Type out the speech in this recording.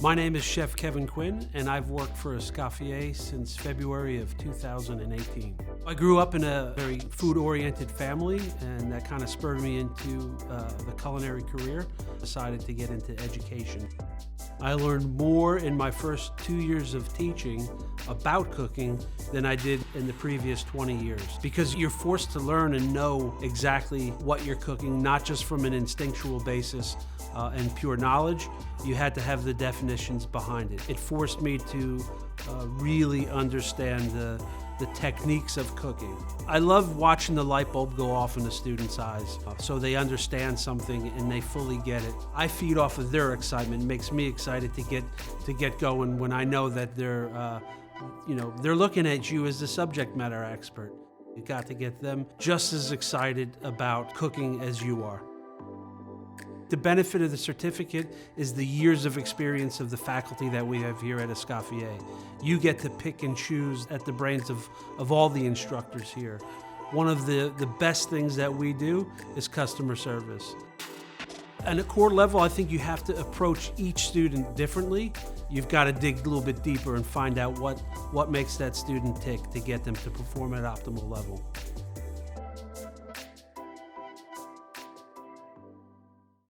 My name is Chef Kevin Quinn, and I've worked for Escoffier since February of 2018. I grew up in a very food-oriented family, and that kind of spurred me into the culinary career. Decided to get into education. I learned more in my first 2 years of teaching about cooking than I did in the previous 20 years. Because you're forced to learn and know exactly what you're cooking, not just from an instinctual basis and pure knowledge. You had to have the definitions behind it. It forced me to really understand the techniques of cooking. I love watching the light bulb go off in the students' eyes so they understand something and they fully get it. I feed off of their excitement. It makes me excited to get going when I know that they're looking at you as the subject matter expert. You got to get them just as excited about cooking as you are. The benefit of the certificate is the years of experience of the faculty that we have here at Escoffier. You get to pick and choose at the brains of all the instructors here. One of the best things that we do is customer service. At a core level, I think you have to approach each student differently. You've got to dig a little bit deeper and find out what makes that student tick to get them to perform at optimal level.